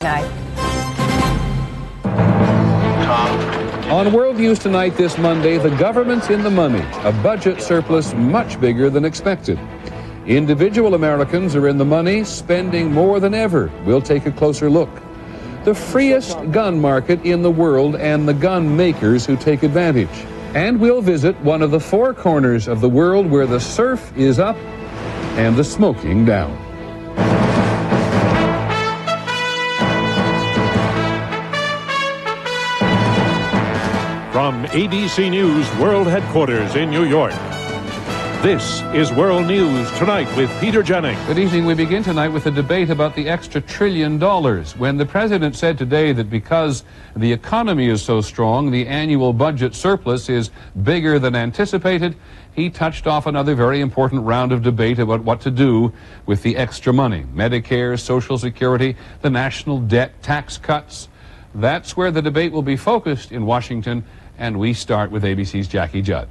Night. On World News Tonight this Monday, the government's in the money, a budget surplus much bigger than expected. Individual Americans are in the money, spending more than ever. We'll take a closer look. The freest gun market in the world and the gun makers who take advantage. And we'll visit one of the four corners of the world where the surf is up and the smoking down. From ABC News World Headquarters in New York, this is World News Tonight with Peter Jennings. Good evening. We begin tonight with a debate about the extra $1 trillion. When the president said today that because the economy is so strong, the annual budget surplus is bigger than anticipated, he touched off another very important round of debate about what to do with the extra money. Medicare, Social Security, the national debt, tax cuts. That's where the debate will be focused in Washington, and we start with ABC's Jackie Judd.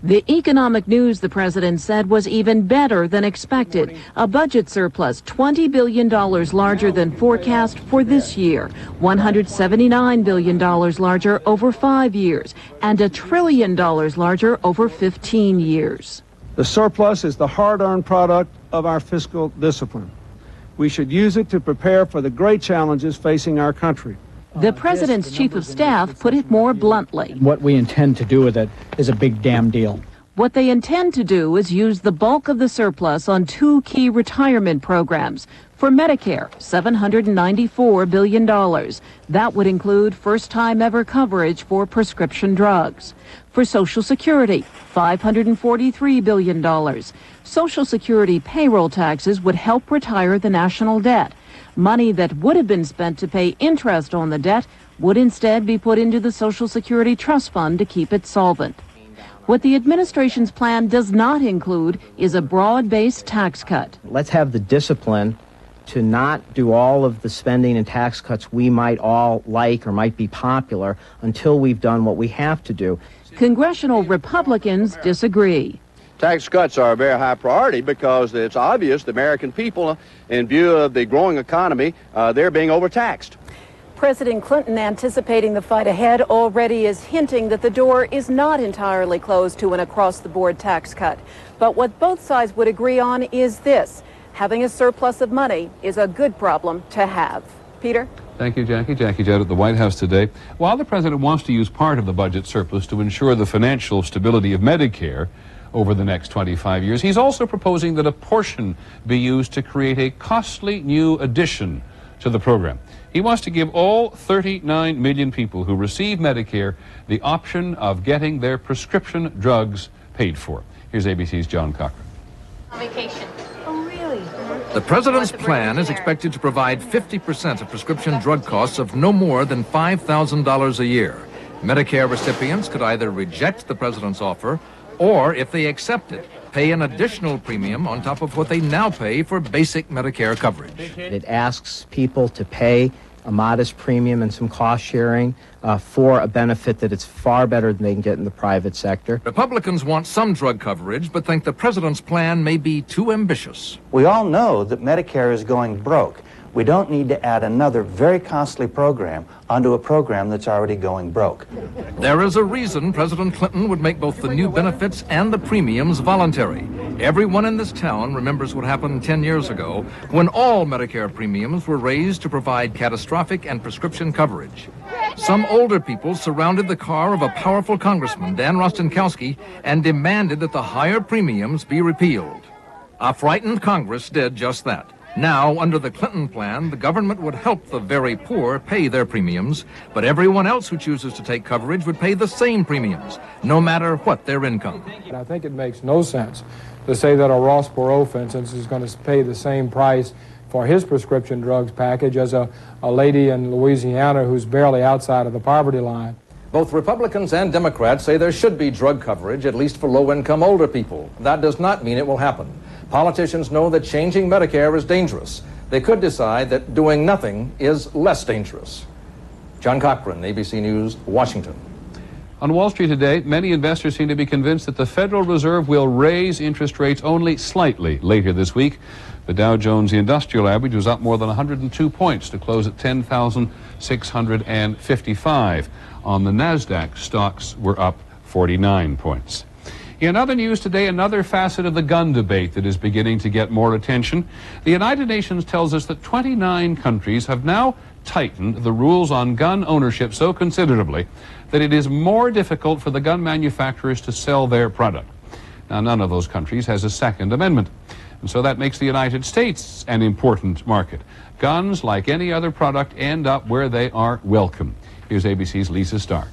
The economic news, the president said, was even better than expected. A budget surplus $20 billion larger than forecast for this year, $179 billion larger over 5 years, and $1 trillion larger over 15 years. The surplus is the hard-earned product of our fiscal discipline. We should use it to prepare for the great challenges facing our country. The president's chief of staff put it more bluntly. What we intend to do with it is a big damn deal. What they intend to do is use the bulk of the surplus on two key retirement programs. For Medicare, $794 billion. That would include first-time ever coverage for prescription drugs. For Social Security, $543 billion. Social Security payroll taxes would help retire the national debt. Money that would have been spent to pay interest on the debt would instead be put into the Social Security Trust Fund to keep it solvent. What the administration's plan does not include is a broad-based tax cut. Let's have the discipline to not do all of the spending and tax cuts we might all like or might be popular until we've done what we have to do. Congressional Republicans disagree. Tax cuts are a very high priority because it's obvious the American people, in view of the growing economy, they're being overtaxed. President Clinton, anticipating the fight ahead, already is hinting that the door is not entirely closed to an across-the-board tax cut. But what both sides would agree on is this: having a surplus of money is a good problem to have. Peter? Thank you, Jackie. Jackie Judd at the White House today. While the president wants to use part of the budget surplus to ensure the financial stability of Medicare over the next 25 years, he's also proposing that a portion be used to create a costly new addition to the program. He wants to give all 39 million people who receive Medicare the option of getting their prescription drugs paid for. Here's ABC's John Cochran. On vacation. Oh, really? The president's plan is expected to provide 50% of prescription drug costs of no more than $5,000 a year. Medicare recipients could either reject the president's offer or, if they accept it, pay an additional premium on top of what they now pay for basic Medicare coverage. It asks people to pay a modest premium and some cost sharing for a benefit that it's far better than they can get in the private sector. Republicans want some drug coverage, but think the president's plan may be too ambitious. We all know that Medicare is going broke. We don't need to add another very costly program onto a program that's already going broke. There is a reason President Clinton would make both the new benefits and the premiums voluntary. Everyone in this town remembers what happened 10 years ago when all Medicare premiums were raised to provide catastrophic and prescription coverage. Some older people surrounded the car of a powerful congressman, Dan Rostenkowski, and demanded that the higher premiums be repealed. A frightened Congress did just that. Now, under the Clinton plan, the government would help the very poor pay their premiums, but everyone else who chooses to take coverage would pay the same premiums, no matter what their income. I think it makes no sense to say that a Ross Perot, for instance, is going to pay the same price for his prescription drugs package as a lady in Louisiana who's barely outside of the poverty line. Both Republicans and Democrats say there should be drug coverage, at least for low-income older people. That does not mean it will happen. Politicians know that changing Medicare is dangerous. They could decide that doing nothing is less dangerous. John Cochran, ABC News, Washington. On Wall Street today, many investors seem to be convinced that the Federal Reserve will raise interest rates only slightly later this week. The Dow Jones Industrial Average was up more than 102 points to close at 10,655. On the NASDAQ, stocks were up 49 points. In other news today, another facet of the gun debate that is beginning to get more attention. The United Nations tells us that 29 countries have now tightened the rules on gun ownership so considerably that it is more difficult for the gun manufacturers to sell their product. Now, none of those countries has a Second Amendment, and so that makes the United States an important market. Guns, like any other product, end up where they are welcome. Here's ABC's Lisa Stark.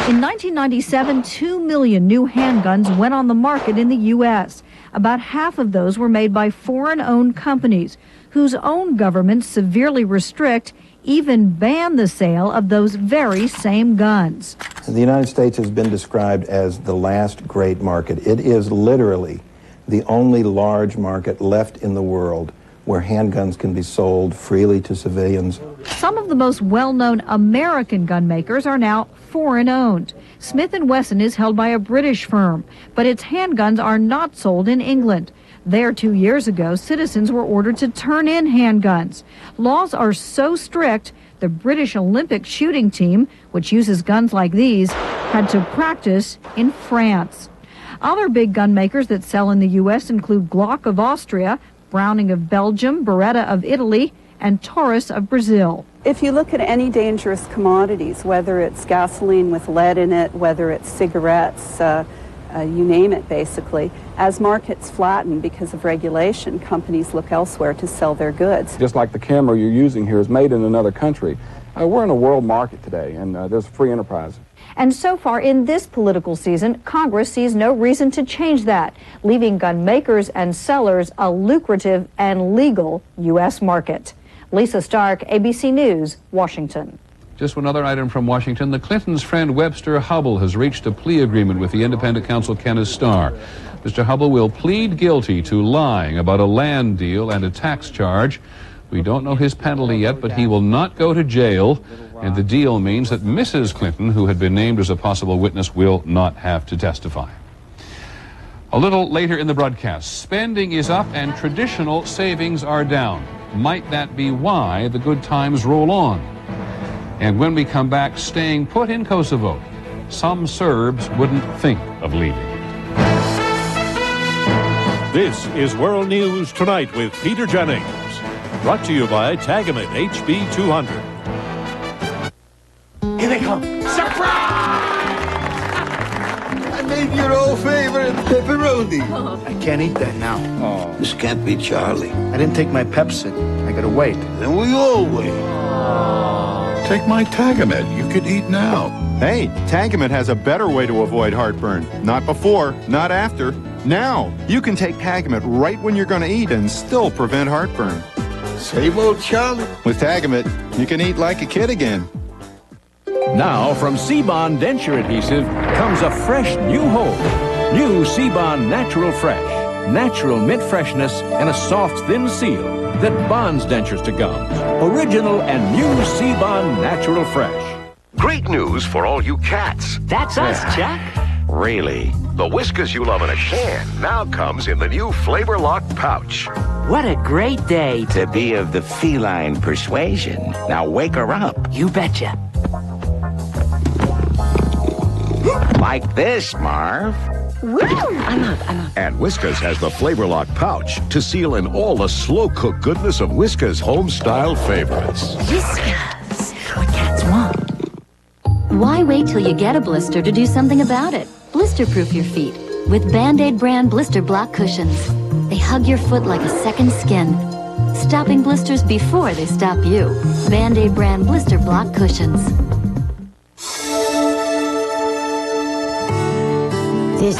In 1997, 2 million new handguns went on the market in the U.S. About half of those were made by foreign-owned companies whose own governments severely restrict, even ban the sale of those very same guns. The United States has been described as the last great market. It is literally the only large market left in the world where handguns can be sold freely to civilians. Some of the most well-known American gun makers are now foreign-owned. Smith & Wesson is held by a British firm, but its handguns are not sold in England. There, 2 years ago, citizens were ordered to turn in handguns. Laws are so strict, the British Olympic shooting team, which uses guns like these, had to practice in France. Other big gun makers that sell in the U.S. include Glock of Austria, Browning of Belgium, Beretta of Italy, and Taurus of Brazil. If you look at any dangerous commodities, whether it's gasoline with lead in it, whether it's cigarettes, you name it basically, as markets flatten because of regulation, companies look elsewhere to sell their goods. Just like the camera you're using here is made in another country. We're in a world market today, and there's free enterprise. And so far in this political season, Congress sees no reason to change that, leaving gun makers and sellers a lucrative and legal U.S. market. Lisa Stark, ABC News, Washington. Just one other item from Washington. The Clintons' friend Webster Hubbell has reached a plea agreement with the independent counsel Kenneth Starr. Mr. Hubbell will plead guilty to lying about a land deal and a tax charge. We don't know his penalty yet, but he will not go to jail. And the deal means that Mrs. Clinton, who had been named as a possible witness, will not have to testify. A little later in the broadcast, spending is up and traditional savings are down. Might that be why the good times roll on? And when we come back, staying put in Kosovo, some Serbs wouldn't think of leaving. This is World News Tonight with Peter Jennings. Brought to you by Tagamet HB200. Here they come. Surprise! I made your old favorite pepperoni. I can't eat that now. Oh. This can't be Charlie. I didn't take my Pepsid. I gotta wait. Then we all wait. Take my Tagamet. You could eat now. Hey, Tagamet has a better way to avoid heartburn. Not before, not after. Now, you can take Tagamet right when you're going to eat and still prevent heartburn. Same old Charlie. With Tagamet, you can eat like a kid again. Now, from Seabond Denture Adhesive comes a fresh new hope. New Seabond Natural Fresh. Natural mint freshness and a soft, thin seal that bonds dentures to gums. Original and new Seabond Natural Fresh. Great news for all you cats. That's us, Chuck. Really? The Whiskas you love in a can now comes in the new Flavor Lock pouch. What a great day to be of the feline persuasion. Now wake her up. You betcha. Like this, Marv. Woo! I'm up. And Whiskas has the Flavor Lock pouch to seal in all the slow-cooked goodness of Whiskas home-style favorites. Whiskas. What cats want. Why wait till you get a blister to do something about it? Blister-proof your feet with Band-Aid brand blister block cushions. They hug your foot like a second skin, stopping blisters before they stop you. Band-Aid brand blister block cushions. This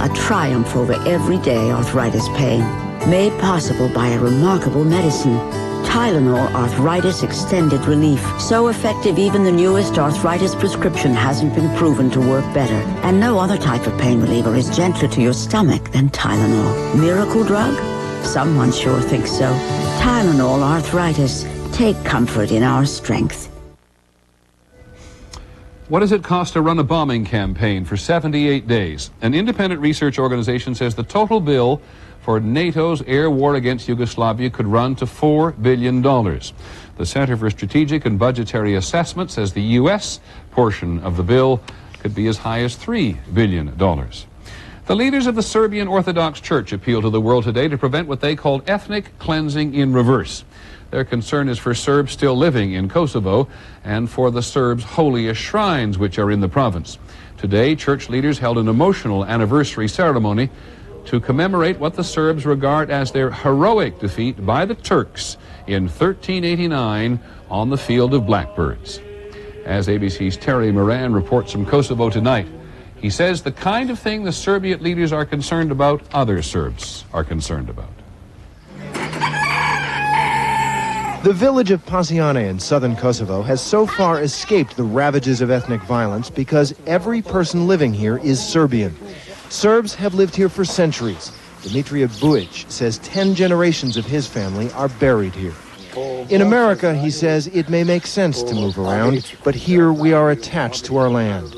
a triumph over everyday arthritis pain, made possible by a remarkable medicine. Tylenol Arthritis Extended Relief. So effective even the newest arthritis prescription hasn't been proven to work better. And no other type of pain reliever is gentler to your stomach than Tylenol. Miracle drug? Someone sure thinks so. Tylenol Arthritis. Take comfort in our strength. What does it cost to run a bombing campaign for 78 days? An independent research organization says the total bill for NATO's air war against Yugoslavia could run to $4 billion. The Center for Strategic and Budgetary Assessment says the U.S. portion of the bill could be as high as $3 billion. The leaders of the Serbian Orthodox Church appealed to the world today to prevent what they called ethnic cleansing in reverse. Their concern is for Serbs still living in Kosovo and for the Serbs' holiest shrines which are in the province. Today, church leaders held an emotional anniversary ceremony to commemorate what the Serbs regard as their heroic defeat by the Turks in 1389 on the Field of Blackbirds. As ABC's Terry Moran reports from Kosovo tonight, he says the kind of thing the Serbian leaders are concerned about, other Serbs are concerned about. The village of Pasiane in southern Kosovo has so far escaped the ravages of ethnic violence because every person living here is Serbian. Serbs have lived here for centuries. Dimitrije Bujic says 10 generations of his family are buried here. In America, he says, it may make sense to move around, but here we are attached to our land.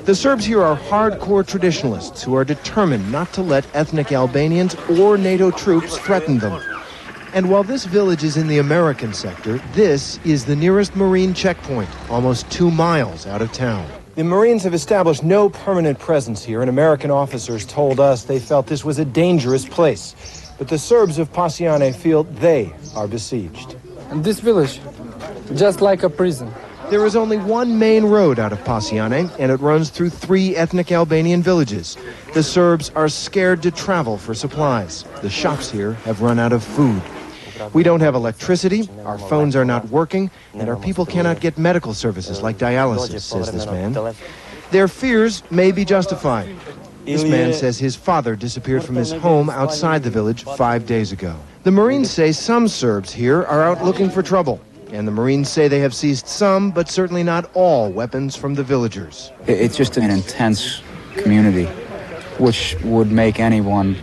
The Serbs here are hardcore traditionalists who are determined not to let ethnic Albanians or NATO troops threaten them. And while this village is in the American sector, this is the nearest Marine checkpoint, almost 2 miles out of town. The Marines have established no permanent presence here, and American officers told us they felt this was a dangerous place. But the Serbs of Pasiane feel they are besieged. And this village, just like a prison. There is only one main road out of Pasiane, and it runs through 3 ethnic Albanian villages. The Serbs are scared to travel for supplies. The shops here have run out of food. We don't have electricity, our phones are not working, and our people cannot get medical services like dialysis, says this man. Their fears may be justified. This man says his father disappeared from his home outside the village 5 days ago. The Marines say some Serbs here are out looking for trouble, and the Marines say they have seized some, but certainly not all, weapons from the villagers. It's just an intense community, which would make anyone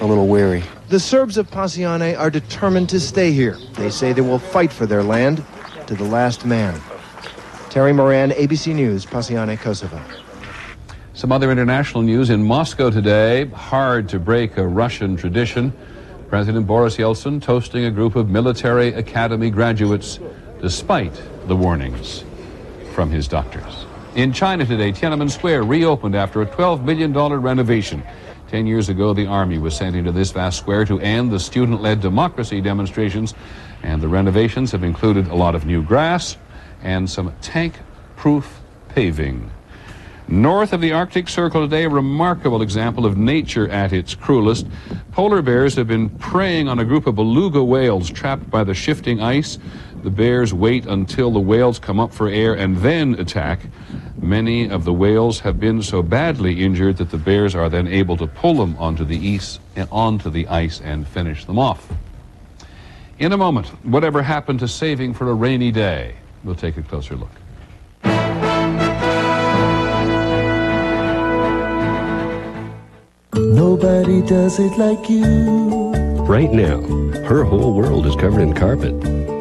a little weary. The Serbs of Pasiane are determined to stay here. They say they will fight for their land to the last man. Terry Moran, ABC News, Pasiane, Kosovo. Some other international news in Moscow today. Hard to break a Russian tradition. President Boris Yeltsin toasting a group of military academy graduates despite the warnings from his doctors. In China today, Tiananmen Square reopened after a $12 million renovation. 10 years ago, the army was sent into this vast square to end the student-led democracy demonstrations, and the renovations have included a lot of new grass and some tank-proof paving. North of the Arctic Circle today, a remarkable example of nature at its cruelest. Polar bears have been preying on a group of beluga whales trapped by the shifting ice. The bears wait until the whales come up for air and then attack. Many of the whales have been so badly injured that the bears are then able to pull them onto the ice and finish them off. In a moment, whatever happened to saving for a rainy day? We'll take a closer look. Nobody does it like you. Right now, her whole world is covered in carpet.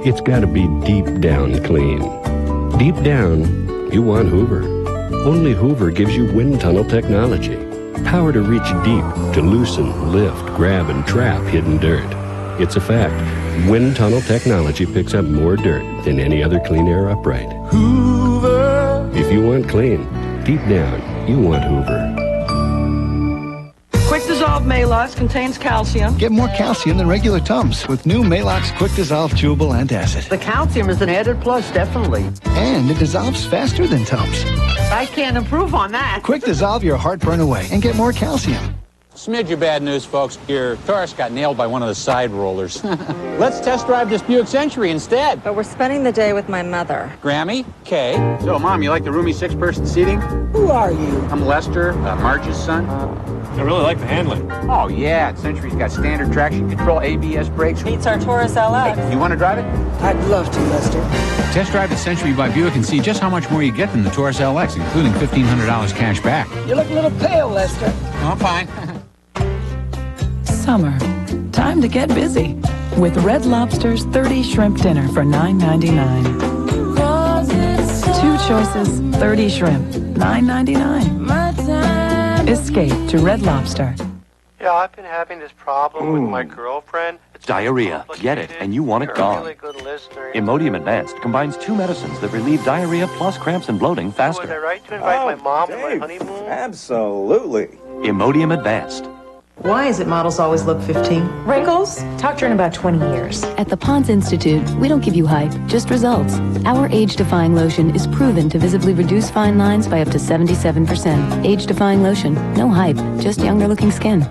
It's got to be deep down clean. Deep down, you want Hoover. Only Hoover gives you wind tunnel technology. Power to reach deep, to loosen, lift, grab, and trap hidden dirt. It's a fact. Wind tunnel technology picks up more dirt than any other clean air upright. Hoover. If you want clean, deep down, you want Hoover. Quick Dissolve Maalox contains calcium. Get more calcium than regular Tums with new Maalox Quick Dissolve Chewable Antacid. The calcium is an added plus, definitely. And it dissolves faster than Tums. I can't improve on that. Quick Dissolve your heartburn away and get more calcium. Smidge of bad news, folks. Your Taurus got nailed by one of the side rollers. Let's test drive this Buick Century instead. But we're spending the day with my mother. Grammy, Kay. So, Mom, you like the roomy 6-person seating? Who are you? I'm Lester, Marge's son. I really like the handling. Oh, yeah. Century's got standard traction control, ABS brakes. Beats our Taurus LX. Hey, you want to drive it? I'd love to, Lester. Test drive the Century by Buick and see just how much more you get than the Taurus LX, including $1,500 cash back. You look a little pale, Lester. Oh, I'm fine. Summer. Time to get busy with Red Lobster's 30 shrimp dinner for $9.99. 2 choices, 30 shrimp, $9.99. Escape to Red Lobster. Yeah, I've been having this problem with my girlfriend. It's Diarrhea. Get it, and you want it gone. Really good listener. Imodium Advanced combines 2 medicines that relieve diarrhea plus cramps and bloating faster. Was I right to invite my mom to my honeymoon? Absolutely. Imodium Advanced. Why is it models always look 15? Wrinkles? Talk to her in about 20 years. At the Pond's Institute, we don't give you hype, just results. Our age-defying lotion is proven to visibly reduce fine lines by up to 77%. Age-defying lotion, no hype, just younger-looking skin.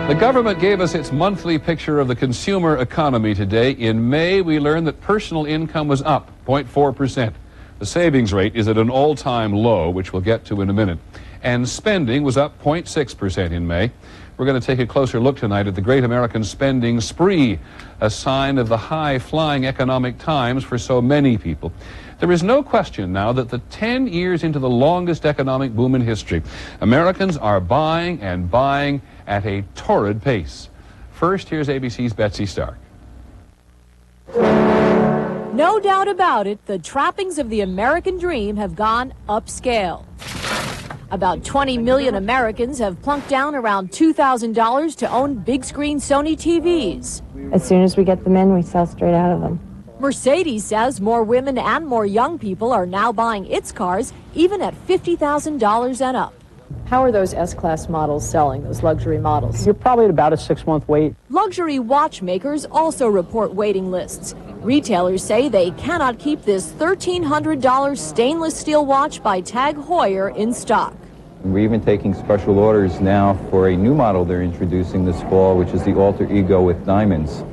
The government gave us its monthly picture of the consumer economy today. In May, we learned that personal income was up 0.4%. The savings rate is at an all-time low, which we'll get to in a minute. And spending was up 0.6% in May. We're going to take a closer look tonight at the Great American Spending Spree, a sign of the high-flying economic times for so many people. There is no question now that the 10 years into the longest economic boom in history, Americans are buying and buying at a torrid pace. First, here's ABC's Betsy Stark. No doubt about it, the trappings of the American dream have gone upscale. About 20 million Americans have plunked down around $2,000 to own big-screen Sony TVs. As soon as we get them in, we sell straight out of them. Mercedes says more women and more young people are now buying its cars, even at $50,000 and up. How are those S-Class models selling, those luxury models? You're probably at about a 6-month wait. Luxury watchmakers also report waiting lists. Retailers say they cannot keep this $1,300 stainless steel watch by Tag Heuer in stock. We're even taking special orders now for a new model they're introducing this fall, which is the Alter Ego with diamonds.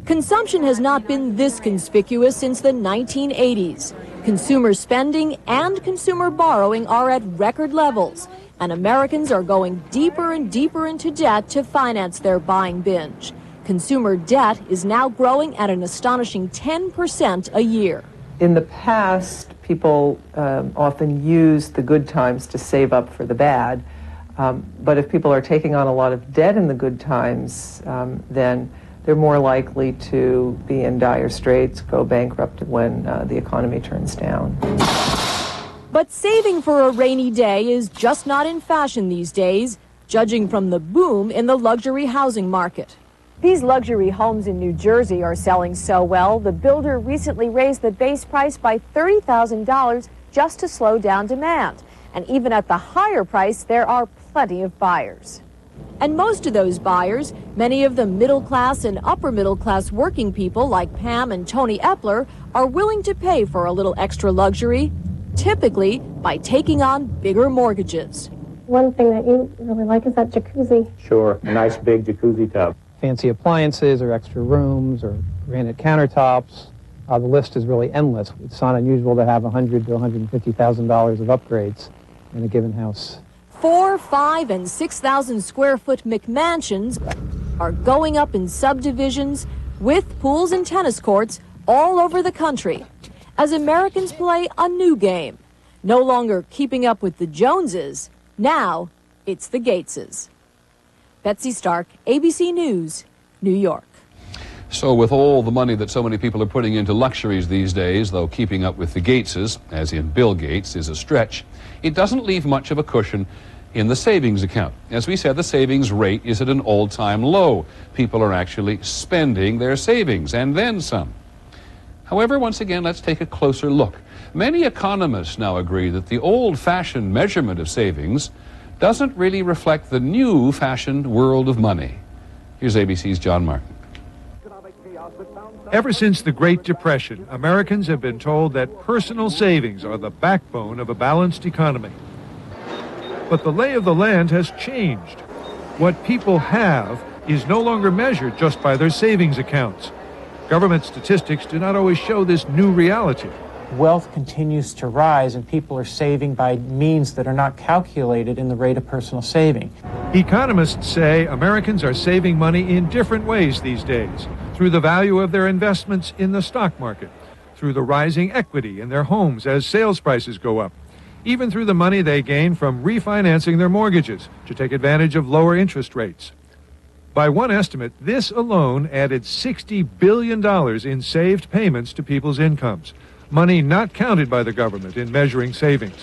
Consumption has not been this conspicuous since the 1980s. Consumer spending and consumer borrowing are at record levels, and Americans are going deeper and deeper into debt to finance their buying binge. Consumer debt is now growing at an astonishing 10% a year. In the past, people often use the good times to save up for the bad. But if people are taking on a lot of debt in the good times, then they're more likely to be in dire straits, go bankrupt when the economy turns down. But saving for a rainy day is just not in fashion these days, judging from the boom in the luxury housing market. These luxury homes in New Jersey are selling so well, the builder recently raised the base price by $30,000 just to slow down demand. And even at the higher price, there are plenty of buyers. And most of those buyers, many of them middle-class and upper-middle-class working people like Pam and Tony Epler, are willing to pay for a little extra luxury, typically by taking on bigger mortgages. One thing that you really like is that jacuzzi. Sure, a nice big jacuzzi tub. Fancy appliances or extra rooms or granite countertops. The list is really endless. It's not unusual to have $100,000 to $150,000 of upgrades in a given house. 4, 5, and 6,000 square foot McMansions are going up in subdivisions with pools and tennis courts all over the country as Americans play a new game. No longer keeping up with the Joneses, now it's the Gateses. Betsy Stark, ABC News, New York. So with all the money that so many people are putting into luxuries these days, though keeping up with the Gateses, as in Bill Gates, is a stretch, it doesn't leave much of a cushion in the savings account. As we said, the savings rate is at an all-time low. People are actually spending their savings, and then some. However, once again, let's take a closer look. Many economists now agree that the old-fashioned measurement of savings doesn't really reflect the new-fashioned world of money. Here's ABC's John Martin. Ever since the Great Depression, Americans have been told that personal savings are the backbone of a balanced economy. But the lay of the land has changed. What people have is no longer measured just by their savings accounts. Government statistics do not always show this new reality. Wealth continues to rise and people are saving by means that are not calculated in the rate of personal saving. Economists say Americans are saving money in different ways these days, through the value of their investments in the stock market, through the rising equity in their homes as sales prices go up, even through the money they gain from refinancing their mortgages to take advantage of lower interest rates. By one estimate, this alone added $60 billion in saved payments to people's incomes, money not counted by the government in measuring savings.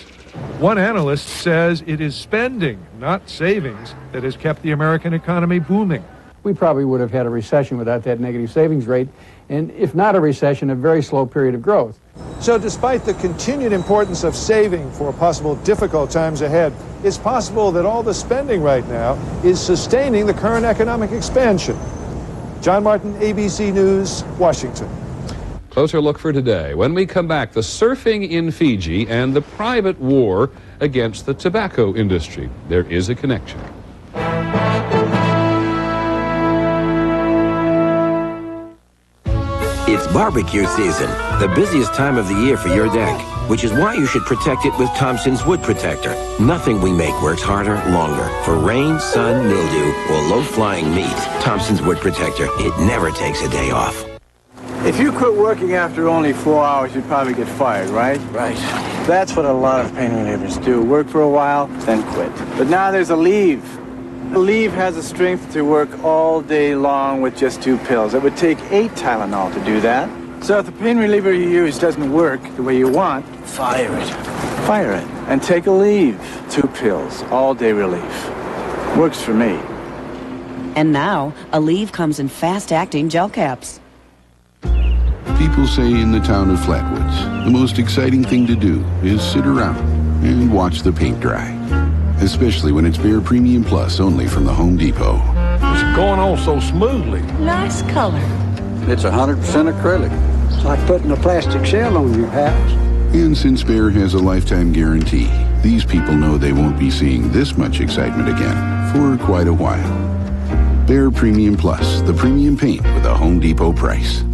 One analyst says it is spending, not savings, that has kept the American economy booming. We probably would have had a recession without that negative savings rate, and if not a recession, a very slow period of growth. So despite the continued importance of saving for possible difficult times ahead, it's possible that all the spending right now is sustaining the current economic expansion. John Martin, ABC News, Washington. Closer look for today. When we come back, the surfing in Fiji and the private war against the tobacco industry. There is a connection. It's barbecue season, the busiest time of the year for your deck, which is why you should protect it with Thompson's Wood Protector. Nothing we make works harder, longer. For rain, sun, mildew, or low-flying meat, Thompson's Wood Protector, it never takes a day off. If you quit working after only 4 hours, you'd probably get fired, right? Right. That's what a lot of pain relievers do. Work for a while, then quit. But now there's Aleve. Aleve has the strength to work all day long with just 2 pills. It would take 8 Tylenol to do that. So if the pain reliever you use doesn't work the way you want, fire it. Fire it. And take Aleve. 2 pills, all-day relief. Works for me. And now, Aleve comes in fast-acting gel caps. People say in the town of Flatwoods, the most exciting thing to do is sit around and watch the paint dry. Especially when it's Behr Premium Plus, only from the Home Depot. It's going on so smoothly. Nice color. It's 100% acrylic. It's like putting a plastic shell on your house. And since Behr has a lifetime guarantee, these people know they won't be seeing this much excitement again for quite a while. Behr Premium Plus, the premium paint with a Home Depot price.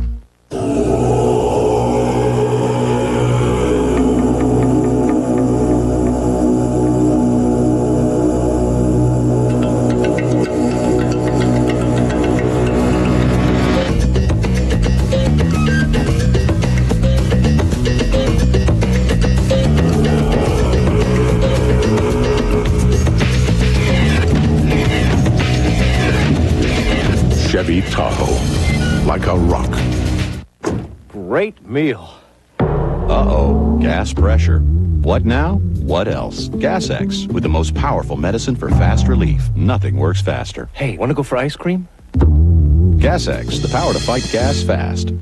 Chevy Tahoe, like a rock. Great meal. Uh-oh, gas pressure. What now? What else? Gas-X, with the most powerful medicine for fast relief. Nothing works faster. Hey, want to go for ice cream? Gas-X, the power to fight gas fast.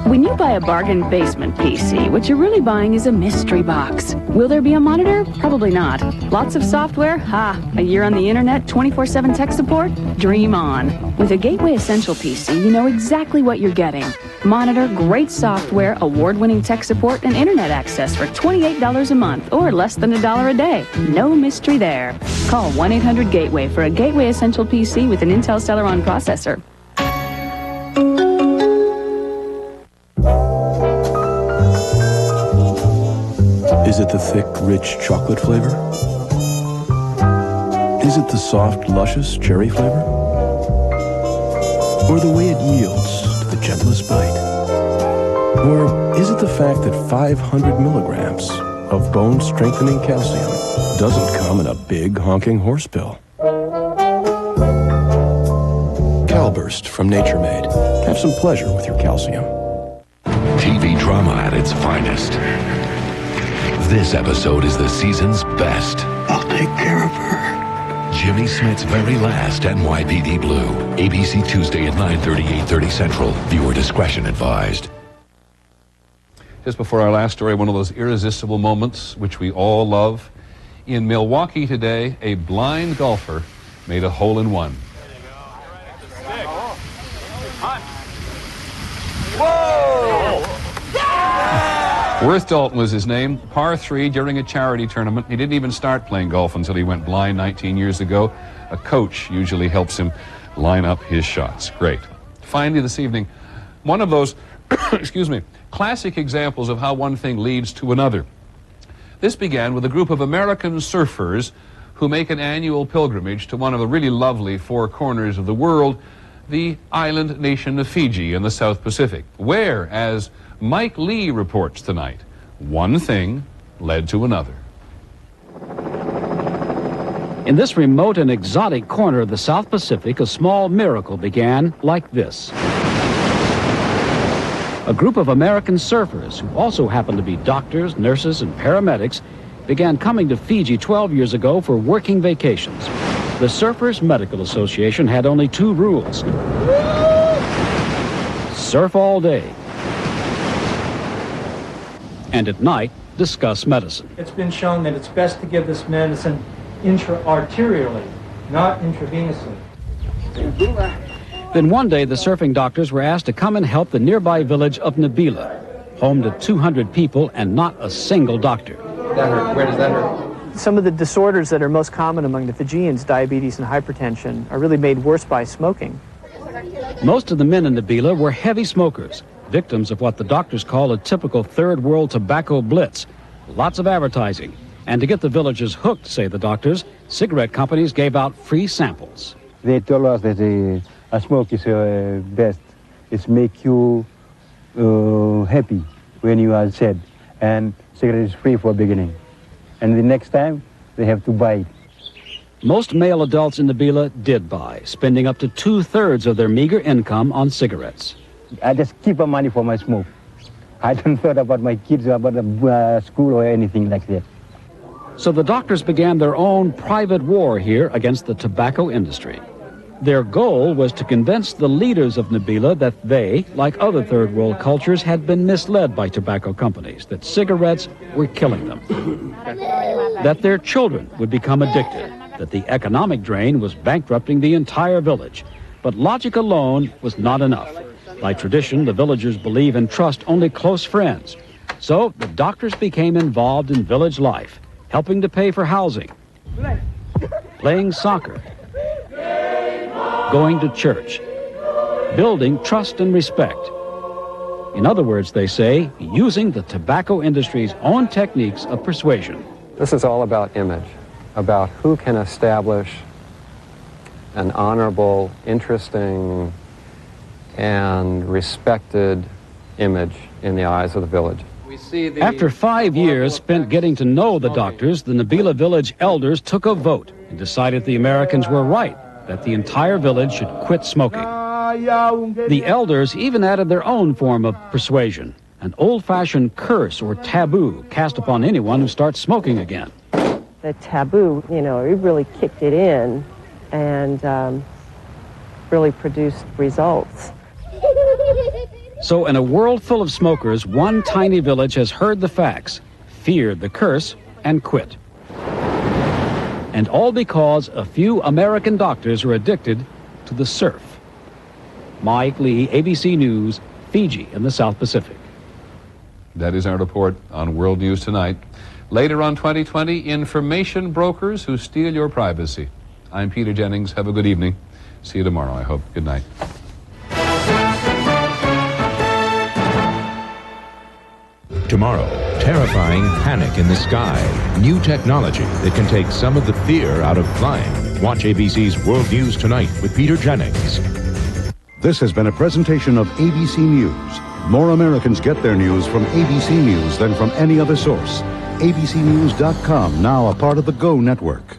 When you buy a bargain basement PC, what you're really buying is a mystery box. Will there be a monitor? Probably not. Lots of software? Ha! A year on the internet, 24/7 tech support? Dream on. With a Gateway Essential PC, you know exactly what you're getting. Monitor, great software, award-winning tech support, and internet access for $28 a month, or less than $1 a day. No mystery there. Call 1-800-GATEWAY for a Gateway Essential PC with an Intel Celeron processor. Is it the thick, rich chocolate flavor? Is it the soft, luscious cherry flavor? Or the way it yields to the gentlest bite? Or is it the fact that 500 milligrams of bone-strengthening calcium doesn't come in a big, honking horse pill? Calburst from Nature Made. Have some pleasure with your calcium. TV drama at its finest. This episode is the season's best. I'll take care of her. Jimmy Smith's very last NYPD Blue. ABC Tuesday at 9:30, 8:30 Central. Viewer discretion advised. Just before our last story, one of those irresistible moments which we all love. In Milwaukee today, a blind golfer made a hole-in-one. Whoa! Worth Dalton was his name, par 3 during a charity tournament. He didn't even start playing golf until he went blind 19 years ago. A coach usually helps him line up his shots. Great. Finally this evening, one of those, excuse me, classic examples of how one thing leads to another. This began with a group of American surfers who make an annual pilgrimage to one of the really lovely 4 corners of the world, the island nation of Fiji in the South Pacific, where, as Mike Lee reports tonight, one thing led to another. In this remote and exotic corner of the South Pacific, a small miracle began like this. A group of American surfers, who also happened to be doctors, nurses, and paramedics, began coming to Fiji 12 years ago for working vacations. The Surfers Medical Association had only 2 rules. Surf all day, and at night, discuss medicine. It's been shown that it's best to give this medicine intra-arterially, not intravenously. Then one day, the surfing doctors were asked to come and help the nearby village of Nabila, home to 200 people and not a single doctor. That hurt. Where does that hurt? Some of the disorders that are most common among the Fijians, diabetes and hypertension, are really made worse by smoking. Most of the men in Nabila were heavy smokers, victims of what the doctors call a typical third world tobacco blitz. Lots of advertising. And to get the villagers hooked, say the doctors, cigarette companies gave out free samples. They told us that a smoke is best. It makes you happy when you are sad. And cigarette is free for beginning. And the next time, they have to buy it. Most male adults in Nabila did buy, spending up to 2/3 of their meager income on cigarettes. I just keep the money for my smoke. I don't thought about my kids, about the school or anything like that. So the doctors began their own private war here against the tobacco industry. Their goal was to convince the leaders of Nabila that they, like other third world cultures, had been misled by tobacco companies, that cigarettes were killing them, that their children would become addicted, that the economic drain was bankrupting the entire village. But logic alone was not enough. By tradition, the villagers believe and trust only close friends. So the doctors became involved in village life, helping to pay for housing, playing soccer, going to church, building trust and respect. In other words, they say, using the tobacco industry's own techniques of persuasion. This is all about image, about who can establish an honorable, interesting, and respected image in the eyes of the village. After 5 years spent getting to know the doctors, the Nabila village elders took a vote and decided the Americans were right, that the entire village should quit smoking. The elders even added their own form of persuasion, an old-fashioned curse or taboo cast upon anyone who starts smoking again. The taboo, it really kicked it in and really produced results. So in a world full of smokers, one tiny village has heard the facts, feared the curse, and quit. And all because a few American doctors are addicted to the surf. Mike Lee, ABC News, Fiji in the South Pacific. That is our report on World News Tonight. Later on 2020, information brokers who steal your privacy. I'm Peter Jennings. Have a good evening. See you tomorrow, I hope. Good night. Tomorrow, terrifying panic in the sky. New technology that can take some of the fear out of flying. Watch ABC's World News Tonight with Peter Jennings. This has been a presentation of ABC News. More Americans get their news from ABC News than from any other source. ABCnews.com, now a part of the GO Network.